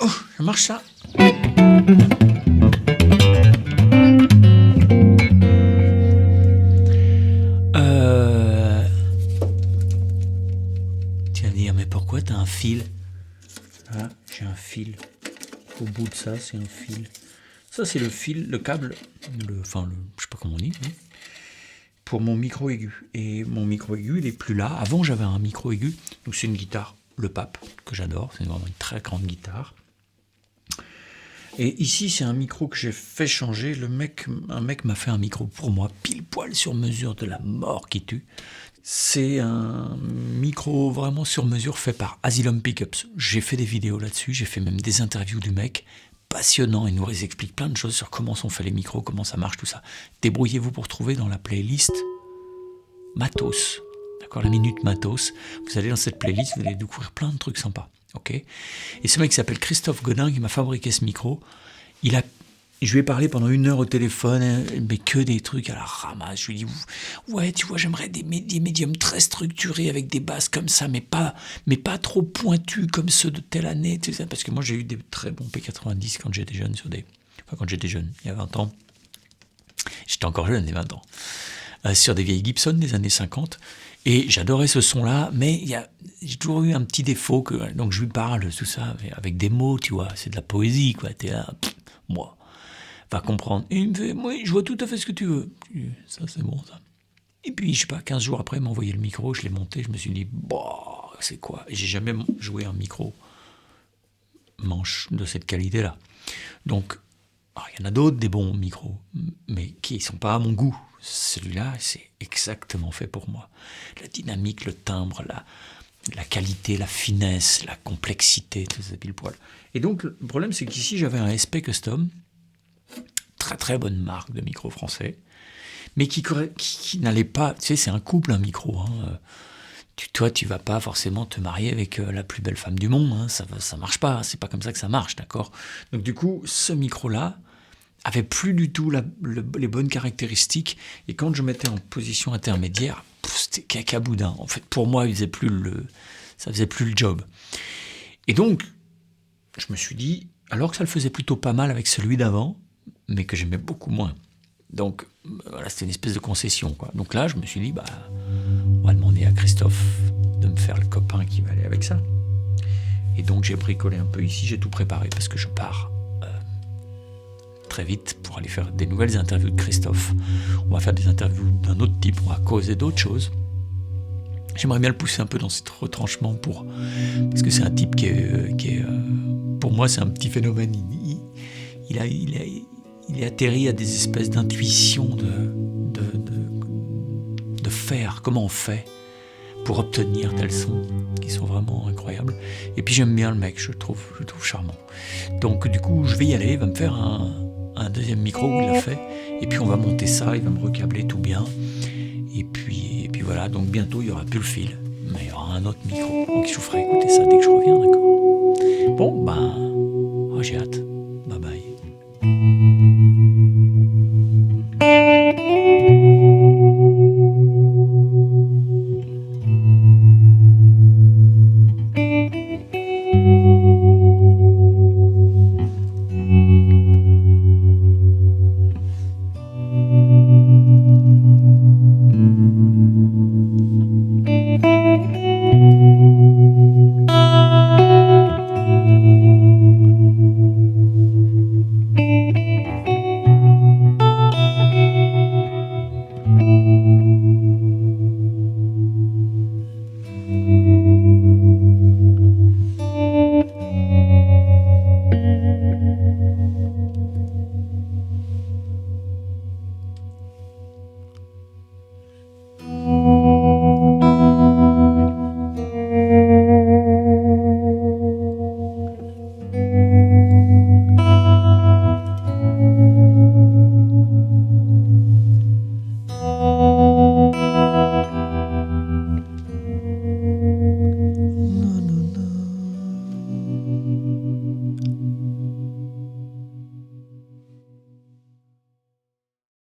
Oh, ça marche ça. Tu vas me dire, mais pourquoi t'as un fil? Ah, j'ai un fil. Au bout de ça, c'est un fil. Ça, c'est le fil, le câble, je sais pas comment on dit, hein, pour mon micro aigu. Et mon micro aigu, il est plus là. Avant, j'avais un micro aigu. Donc, c'est une guitare, le Pape, que j'adore. C'est vraiment une très grande guitare. Et ici, c'est un micro que j'ai fait changer. Un mec m'a fait un micro pour moi, pile poil sur mesure, de la mort qui tue. C'est un micro vraiment sur mesure fait par Asylum Pickups. J'ai fait des vidéos là-dessus, j'ai fait même des interviews du mec. Passionnant, il nous explique plein de choses sur comment sont faits les micros, comment ça marche, tout ça. Débrouillez-vous pour trouver dans la playlist Matos. D'accord, la minute Matos. Vous allez dans cette playlist, vous allez découvrir plein de trucs sympas. Ok. Et ce mec qui s'appelle Christophe Godin, qui m'a fabriqué ce micro, je lui ai parlé pendant 1 heure au téléphone, mais que des trucs à la ramasse. Je lui ai dit, ouais, tu vois, j'aimerais des médiums très structurés avec des basses comme ça, mais pas trop pointus comme ceux de telle année, tu sais, parce que moi j'ai eu des très bons P90 quand j'étais jeune, quand j'étais jeune, il y a 20 ans. J'étais encore jeune, il y a 20 ans. Sur des vieilles Gibson des années 50. Et j'adorais ce son-là, mais j'ai toujours eu un petit défaut, donc je lui parle, tout ça, avec des mots, tu vois, c'est de la poésie, quoi. T'es là, moi, va comprendre. Et il me fait, moi, je vois tout à fait ce que tu veux. Ça, c'est bon, ça. Et puis, je sais pas, 15 jours après, il m'a envoyé le micro, je l'ai monté, je me suis dit, bah, c'est quoi? Et j'ai jamais joué un micro manche de cette qualité-là. Donc, il y en a d'autres, des bons micros, mais qui ne sont pas à mon goût. Celui-là, c'est exactement fait pour moi. La dynamique, le timbre, la qualité, la finesse, la complexité, tout ça pile poil. Et donc, le problème, c'est qu'ici, j'avais un SP Custom, très très bonne marque de micro français, mais qui n'allait pas, tu sais, c'est un couple, un micro, hein. Toi, tu vas pas forcément te marier avec la plus belle femme du monde, hein. Ça marche pas, c'est pas comme ça que ça marche, d'accord? Donc du coup, ce micro-là avait plus du tout les bonnes caractéristiques, et quand je mettais en position intermédiaire, c'était cacaboudin. En fait, pour moi, ça faisait plus le job. Et donc, je me suis dit, alors que ça le faisait plutôt pas mal avec celui d'avant, mais que j'aimais beaucoup moins. Donc, voilà, c'était une espèce de concession, quoi. Donc là, je me suis dit, on va demander à Christophe de me faire le copain qui va aller avec ça. Et donc, j'ai bricolé un peu ici, j'ai tout préparé, parce que je pars très vite pour aller faire des nouvelles interviews de Christophe. On va faire des interviews d'un autre type, on va causer d'autres choses. J'aimerais bien le pousser un peu dans cet retranchement parce que c'est un type qui est pour moi, c'est un petit phénomène. Il est atterri à des espèces d'intuitions de faire, comment on fait pour obtenir tel son, qui sont vraiment incroyables. Et puis j'aime bien le mec, je le trouve charmant. Donc du coup, je vais y aller, il va me faire un deuxième micro où il l'a fait, et puis on va monter ça, il va me recabler tout bien, et puis voilà, donc bientôt il n'y aura plus le fil, mais il y aura un autre micro, donc je vous ferai écouter ça dès que je reviens, d'accord? Bon, j'ai hâte.